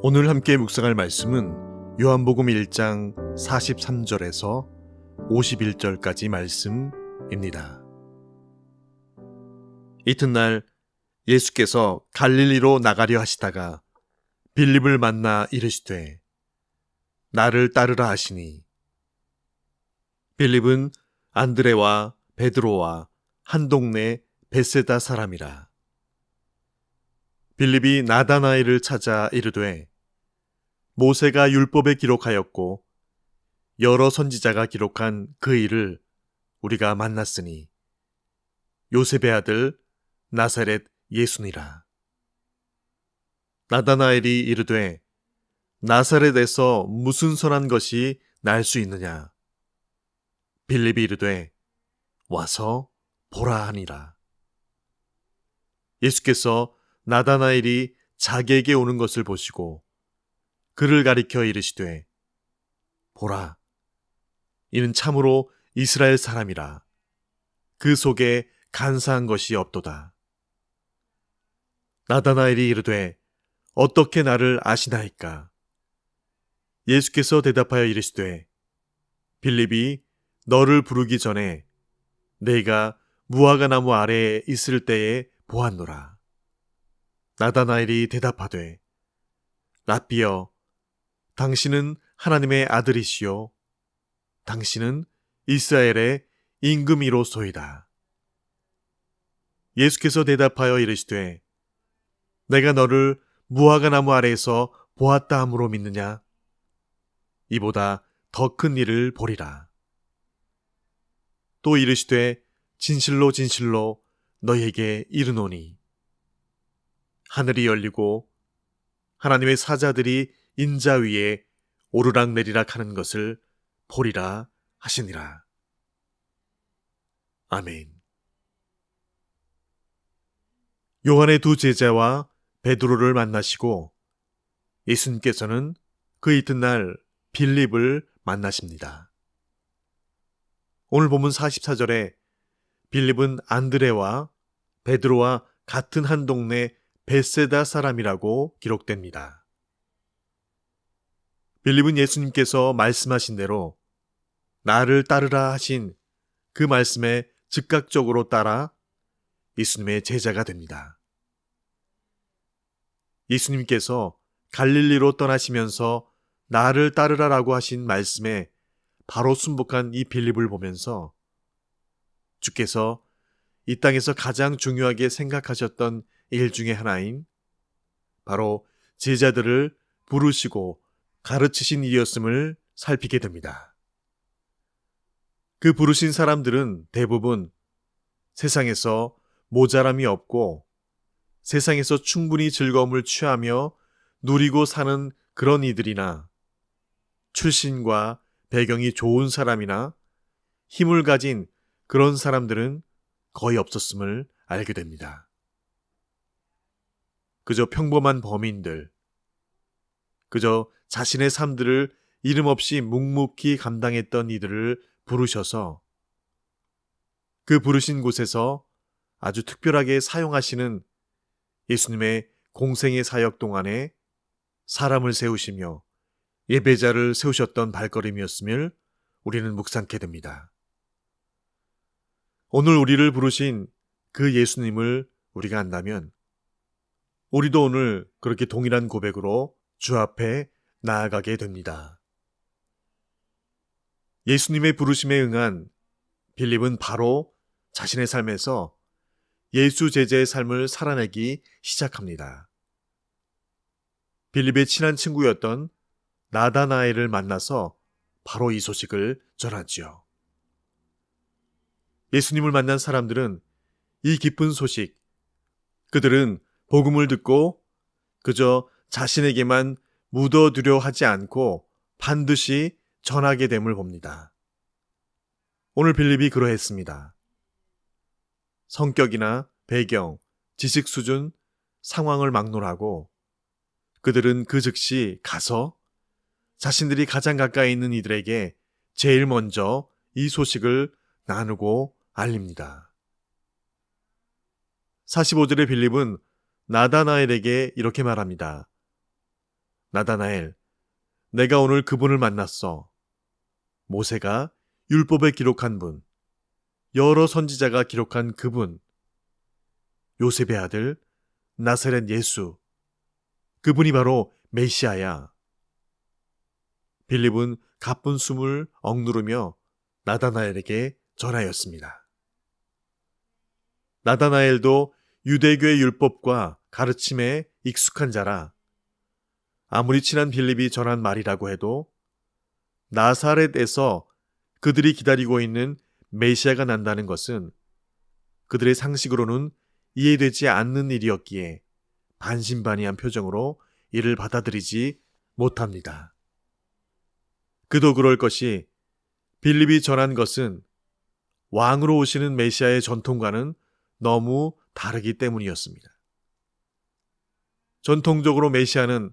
오늘 함께 묵상할 말씀은 요한복음 1장 43절에서 51절까지 말씀입니다. 이튿날 예수께서 갈릴리로 나가려 하시다가 빌립을 만나 이르시되 나를 따르라 하시니 빌립은 안드레와 베드로와 한 동네 벳세다 사람이라. 빌립이 나다나엘을 찾아 이르되 모세가 율법에 기록하였고 여러 선지자가 기록한 그 일을 우리가 만났으니 요셉의 아들 나사렛 예수니라. 나다나엘이 이르되 나사렛에서 무슨 선한 것이 날 수 있느냐? 빌립이 이르되 와서 보라 하니라. 예수께서 나다나엘이 자기에게 오는 것을 보시고 그를 가리켜 이르시되 보라, 이는 참으로 이스라엘 사람이라. 그 속에 간사한 것이 없도다. 나다나엘이 이르되 어떻게 나를 아시나이까? 예수께서 대답하여 이르시되 빌립이 너를 부르기 전에 내가 무화과 나무 아래에 있을 때에 보았노라. 나다나엘이 대답하되 라삐여, 당신은 하나님의 아들이시요 당신은 이스라엘의 임금이로소이다. 예수께서 대답하여 이르시되 내가 너를 무화과 나무 아래에서 보았다 함으로 믿느냐? 이보다 더 큰 일을 보리라. 또 이르시되 진실로 진실로 너희에게 이르노니 하늘이 열리고 하나님의 사자들이 인자 위에 오르락내리락 하는 것을 보리라 하시니라. 아멘. 요한의 두 제자와 베드로를 만나시고 예수님께서는 그 이튿날 빌립을 만나십니다. 오늘 본문 44절에 빌립은 안드레와 베드로와 같은 한 동네 벳세다 사람이라고 기록됩니다. 빌립은 예수님께서 말씀하신 대로 나를 따르라 하신 그 말씀에 즉각적으로 따라 예수님의 제자가 됩니다. 예수님께서 갈릴리로 떠나시면서 나를 따르라라고 하신 말씀에 바로 순복한 이 빌립을 보면서 주께서 이 땅에서 가장 중요하게 생각하셨던 일 중에 하나인 바로 제자들을 부르시고 가르치신 일이었음을 살피게 됩니다. 그 부르신 사람들은 대부분 세상에서 모자람이 없고 세상에서 충분히 즐거움을 취하며 누리고 사는 그런 이들이나 출신과 배경이 좋은 사람이나 힘을 가진 그런 사람들은 거의 없었음을 알게 됩니다. 그저 평범한 범인들, 그저 자신의 삶들을 이름 없이 묵묵히 감당했던 이들을 부르셔서 그 부르신 곳에서 아주 특별하게 사용하시는 예수님의 공생의 사역 동안에 사람을 세우시며 예배자를 세우셨던 발걸음이었음을 우리는 묵상케 됩니다. 오늘 우리를 부르신 그 예수님을 우리가 안다면 우리도 오늘 그렇게 동일한 고백으로 주 앞에 나아가게 됩니다. 예수님의 부르심에 응한 빌립은 바로 자신의 삶에서 예수 제자의 삶을 살아내기 시작합니다. 빌립의 친한 친구였던 나다나엘을 만나서 바로 이 소식을 전하지요. 예수님을 만난 사람들은 이 기쁜 소식, 그들은 복음을 듣고 그저 자신에게만 묻어두려 하지 않고 반드시 전하게 됨을 봅니다. 오늘 빌립이 그러했습니다. 성격이나 배경, 지식 수준, 상황을 막론하고 그들은 그 즉시 가서 자신들이 가장 가까이 있는 이들에게 제일 먼저 이 소식을 나누고 알립니다. 45절의 빌립은 나다나엘에게 이렇게 말합니다. 나다나엘, 내가 오늘 그분을 만났어. 모세가 율법에 기록한 분, 여러 선지자가 기록한 그분, 요셉의 아들 나사렛 예수, 그분이 바로 메시아야. 빌립은 가쁜 숨을 억누르며 나다나엘에게 전하였습니다. 나다나엘도 유대교의 율법과 가르침에 익숙한 자라 아무리 친한 빌립이 전한 말이라고 해도 나사렛에서 그들이 기다리고 있는 메시아가 난다는 것은 그들의 상식으로는 이해되지 않는 일이었기에 반신반의한 표정으로 이를 받아들이지 못합니다. 그도 그럴 것이 빌립이 전한 것은 왕으로 오시는 메시아의 전통과는 너무 다르기 때문이었습니다. 전통적으로 메시아는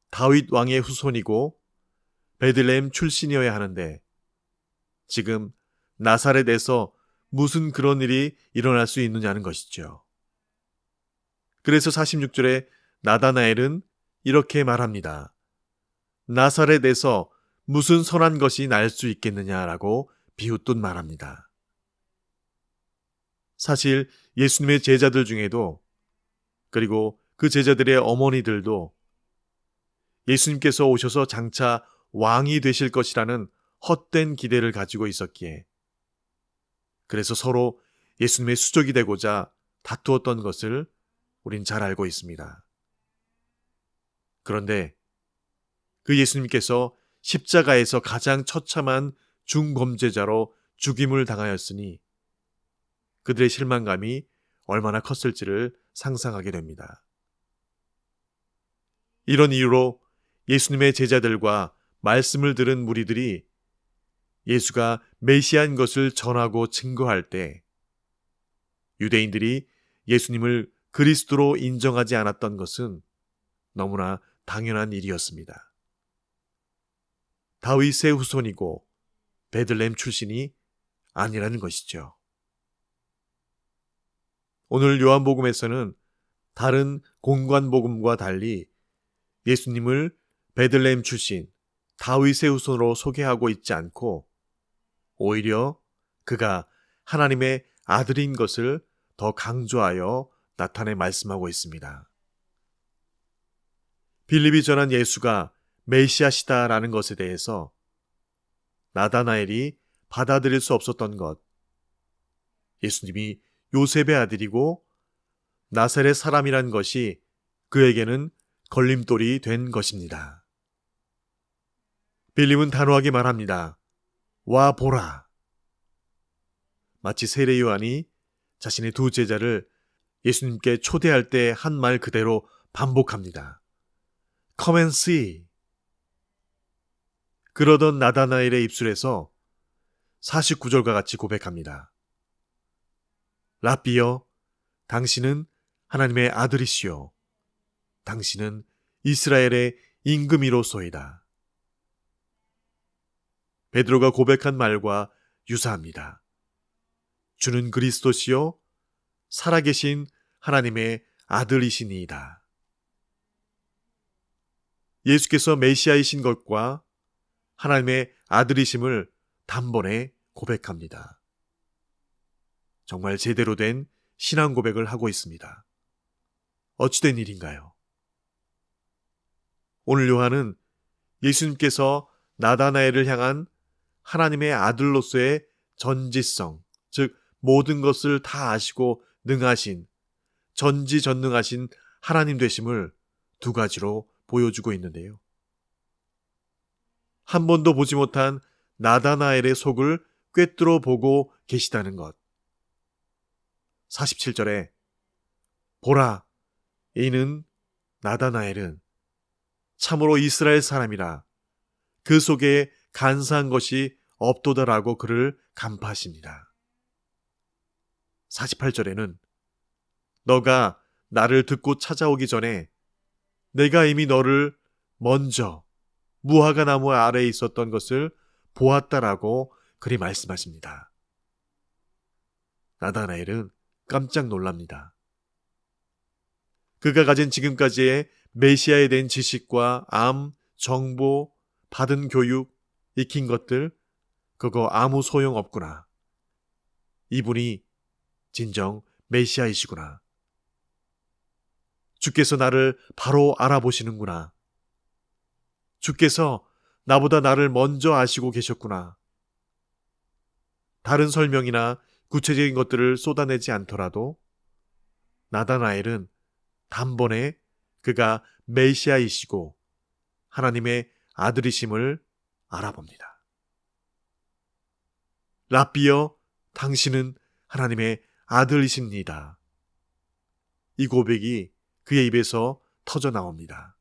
다윗 왕의 후손이고 베들레헴 출신이어야 하는데 지금 나사렛에서 무슨 그런 일이 일어날 수 있느냐는 것이죠. 그래서 46절에 나다나엘은 이렇게 말합니다. 나사렛에서 무슨 선한 것이 날 수 있겠느냐라고 비웃듯 말합니다. 사실 예수님의 제자들 중에도 그리고 그 제자들의 어머니들도 예수님께서 오셔서 장차 왕이 되실 것이라는 헛된 기대를 가지고 있었기에 그래서 서로 예수님의 수족이 되고자 다투었던 것을 우린 잘 알고 있습니다. 그런데 그 예수님께서 십자가에서 가장 처참한 중범죄자로 죽임을 당하였으니 그들의 실망감이 얼마나 컸을지를 상상하게 됩니다. 이런 이유로 예수님의 제자들과 말씀을 들은 무리들이 예수가 메시아인 것을 전하고 증거할 때 유대인들이 예수님을 그리스도로 인정하지 않았던 것은 너무나 당연한 일이었습니다. 다윗의 후손이고 베들레헴 출신이 아니라는 것이죠. 오늘 요한복음에서는 다른 공관복음과 달리 예수님을 베들레헴 출신 다윗의 후손으로 소개하고 있지 않고 오히려 그가 하나님의 아들인 것을 더 강조하여 나타내 말씀하고 있습니다. 빌립이 전한 예수가 메시아시다라는 것에 대해서 나다나엘이 받아들일 수 없었던 것, 예수님이 요셉의 아들이고 나사렛 사람이란 것이 그에게는 걸림돌이 된 것입니다. 빌립은 단호하게 말합니다. 와 보라. 마치 세례 요한이 자신의 두 제자를 예수님께 초대할 때 한 말 그대로 반복합니다. Come and see. 그러던 나다나엘의 입술에서 49절과 같이 고백합니다. 라비여, 당신은 하나님의 아들이시요. 당신은 이스라엘의 임금이로소이다. 베드로가 고백한 말과 유사합니다. 주는 그리스도시요 살아계신 하나님의 아들이시니이다. 예수께서 메시아이신 것과 하나님의 아들이심을 단번에 고백합니다. 정말 제대로 된 신앙 고백을 하고 있습니다. 어찌된 일인가요? 오늘 요한은 예수님께서 나다나엘을 향한 하나님의 아들로서의 전지성, 즉 모든 것을 다 아시고 능하신, 전지전능하신 하나님 되심을 두 가지로 보여주고 있는데요. 한 번도 보지 못한 나다나엘의 속을 꿰뚫어 보고 계시다는 것. 47절에 보라, 이는 나다나엘은 참으로 이스라엘 사람이라 그 속에 간사한 것이 없도다라고 그를 간파하십니다. 48절에는 너가 나를 듣고 찾아오기 전에 내가 이미 너를 먼저 무화과 나무 아래에 있었던 것을 보았다라고 그리 말씀하십니다. 나다나엘은 깜짝 놀랍니다. 그가 가진 지금까지의 메시아에 대한 지식과 정보, 받은 교육, 익힌 것들, 그거 아무 소용 없구나. 이분이 진정 메시아이시구나. 주께서 나를 바로 알아보시는구나. 주께서 나보다 나를 먼저 아시고 계셨구나. 다른 설명이나 구체적인 것들을 쏟아내지 않더라도 나다나엘은 단번에 그가 메시아이시고 하나님의 아들이심을 알아봅니다. 랍비여, 당신은 하나님의 아들이십니다. 이 고백이 그의 입에서 터져 나옵니다.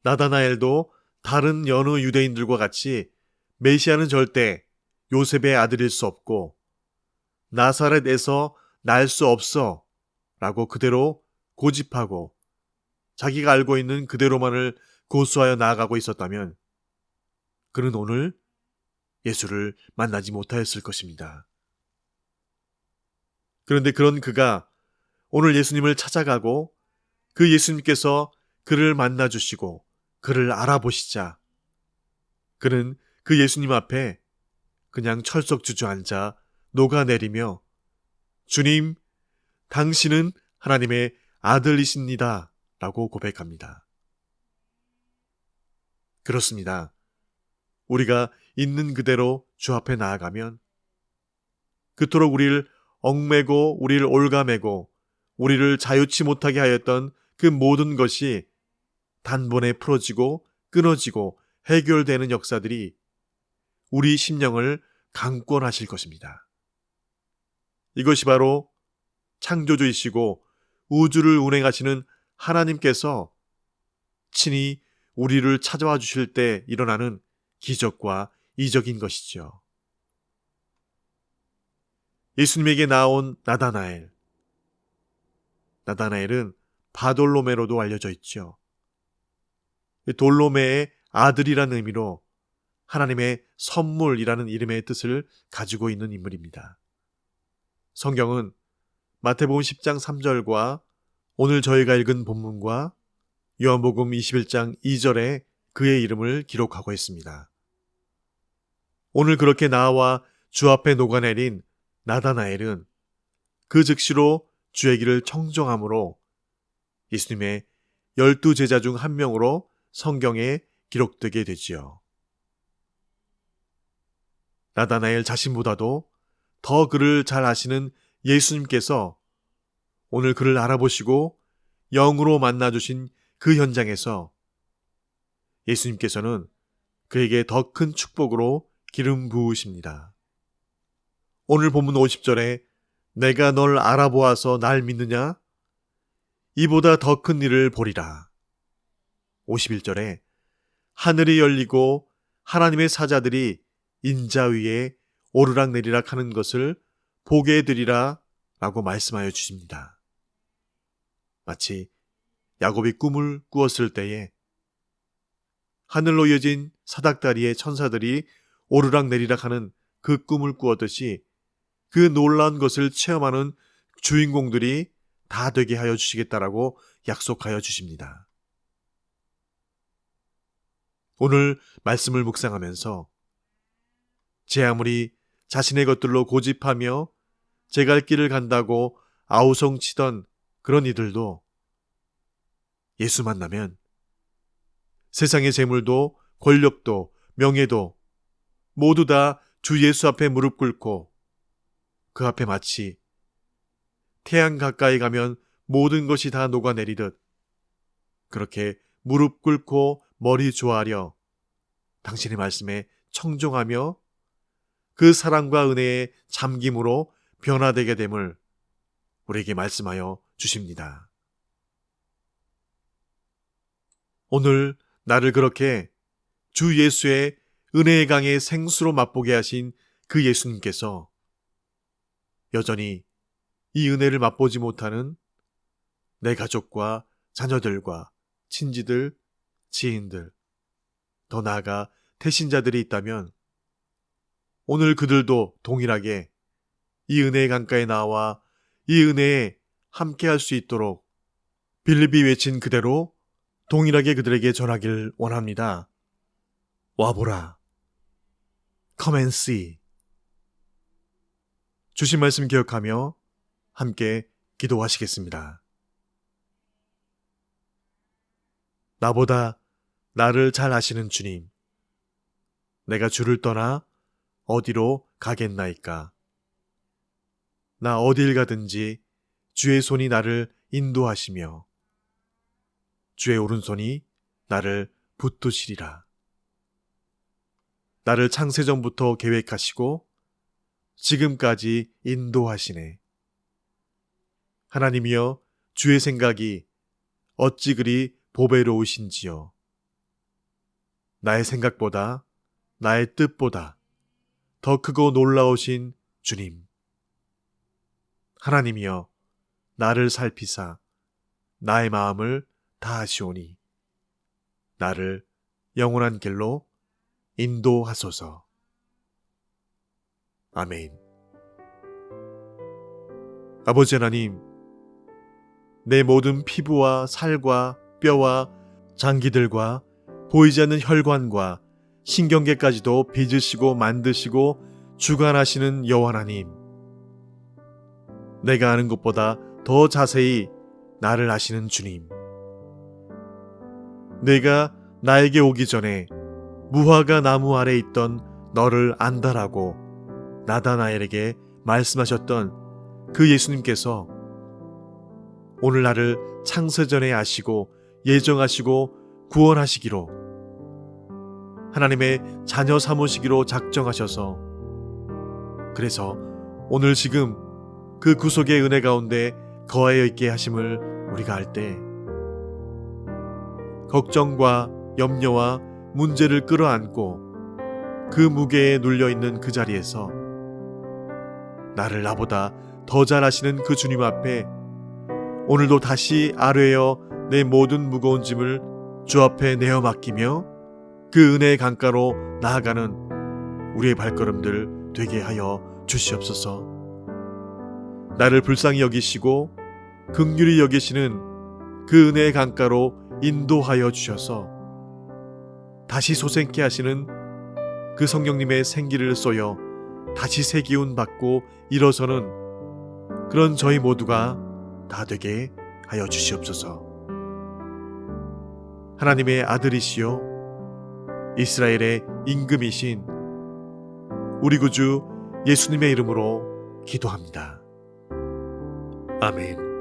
나다나엘도 다른 여느 유대인들과 같이 메시아는 절대 요셉의 아들일 수 없고 나사렛에서 날 수 없어 라고 그대로 고집하고 자기가 알고 있는 그대로만을 고수하여 나아가고 있었다면 그는 오늘 예수를 만나지 못하였을 것입니다. 그런데 그런 그가 오늘 예수님을 찾아가고 그 예수님께서 그를 만나주시고 그를 알아보시자 그는 그 예수님 앞에 그냥 철썩 주저앉아 녹아내리며 주님, 당신은 하나님의 아들이십니다 라고 고백합니다. 그렇습니다. 우리가 있는 그대로 주 앞에 나아가면 그토록 우리를 얽매고 우리를 올가매고 우리를 자유치 못하게 하였던 그 모든 것이 단번에 풀어지고 끊어지고 해결되는 역사들이 우리 심령을 강권하실 것입니다. 이것이 바로 창조주이시고 우주를 운행하시는 하나님께서 친히 우리를 찾아와 주실 때 일어나는 기적과 이적인 것이죠. 예수님에게 나온 나다나엘은 바돌로메로도 알려져 있죠. 돌로메의 아들이라는 의미로 하나님의 선물이라는 이름의 뜻을 가지고 있는 인물입니다. 성경은 마태복음 10장 3절과 오늘 저희가 읽은 본문과 요한복음 21장 2절에 그의 이름을 기록하고 있습니다. 오늘 그렇게 나와 주 앞에 녹아내린 나다나엘은 그 즉시로 주의 길을 청정함으로 예수님의 12제자 중 한 명으로 성경에 기록되게 되지요. 나다나엘 자신보다도 더 그를 잘 아시는 예수님께서 오늘 그를 알아보시고 영으로 만나주신 그 현장에서 예수님께서는 그에게 더 큰 축복으로 기름 부으십니다. 오늘 본문 50절에 내가 널 알아보아서 날 믿느냐? 이보다 더 큰 일을 보리라. 51절에 하늘이 열리고 하나님의 사자들이 인자 위에 오르락내리락 하는 것을 보게 해드리라 라고 말씀하여 주십니다. 마치 야곱이 꿈을 꾸었을 때에 하늘로 이어진 사닥다리의 천사들이 오르락내리락 하는 그 꿈을 꾸었듯이 그 놀라운 것을 체험하는 주인공들이 다 되게 하여 주시겠다라고 약속하여 주십니다. 오늘 말씀을 묵상하면서 제 아무리 자신의 것들로 고집하며 제 갈 길을 간다고 아우성치던 그런 이들도 예수 만나면 세상의 재물도 권력도 명예도 모두 다 주 예수 앞에 무릎 꿇고 그 앞에 마치 태양 가까이 가면 모든 것이 다 녹아내리듯 그렇게 무릎 꿇고 머리 조아려 당신의 말씀에 청종하며 그 사랑과 은혜의 잠김으로 변화되게 됨을 우리에게 말씀하여 주십니다. 오늘 나를 그렇게 주 예수의 은혜의 강의 생수로 맛보게 하신 그 예수님께서 여전히 이 은혜를 맛보지 못하는 내 가족과 자녀들과 친지들, 지인들, 더 나아가 태신자들이 있다면 오늘 그들도 동일하게 이 은혜의 강가에 나와 이 은혜에 함께 할 수 있도록 빌립이 외친 그대로 동일하게 그들에게 전하길 원합니다. 와보라. Come and see. 주신 말씀 기억하며 함께 기도하시겠습니다. 나보다 나를 잘 아시는 주님, 내가 주를 떠나 어디로 가겠나이까? 나 어딜 가든지 주의 손이 나를 인도하시며 주의 오른손이 나를 붙드시리라. 나를 창세전부터 계획하시고 지금까지 인도하시네. 하나님이여, 주의 생각이 어찌 그리 보배로우신지요. 나의 생각보다, 나의 뜻보다 더 크고 놀라우신 주님. 하나님이여, 나를 살피사 나의 마음을 다하시오니 나를 영원한 길로 인도하소서. 아멘. 아버지 하나님, 내 모든 피부와 살과 뼈와 장기들과 보이지 않는 혈관과 신경계까지도 빚으시고 만드시고 주관하시는 여호와 하나님, 내가 아는 것보다 더 자세히 나를 아시는 주님, 내가 나에게 오기 전에 무화과 나무 아래 있던 너를 안다라고 나다나엘에게 말씀하셨던 그 예수님께서 오늘 나를 창세전에 아시고 예정하시고 구원하시기로, 하나님의 자녀 삼으시기로 작정하셔서, 그래서 오늘 지금 그 구속의 은혜 가운데 거하여 있게 하심을 우리가 알 때 걱정과 염려와 문제를 끌어안고 그 무게에 눌려있는 그 자리에서 나를 나보다 더 잘 아시는 그 주님 앞에 오늘도 다시 아뢰어 내 모든 무거운 짐을 주 앞에 내어 맡기며 그 은혜의 강가로 나아가는 우리의 발걸음들 되게 하여 주시옵소서. 나를 불쌍히 여기시고 긍휼히 여기시는 그 은혜의 강가로 인도하여 주셔서 다시 솟생케 하시는 그 성령님의 생기를 쏘여 다시 새 기운 받고 일어서는 그런 저희 모두가 다 되게 하여 주시옵소서. 하나님의 아들이시요 이스라엘의 임금이신 우리 구주 예수님의 이름으로 기도합니다. 아멘.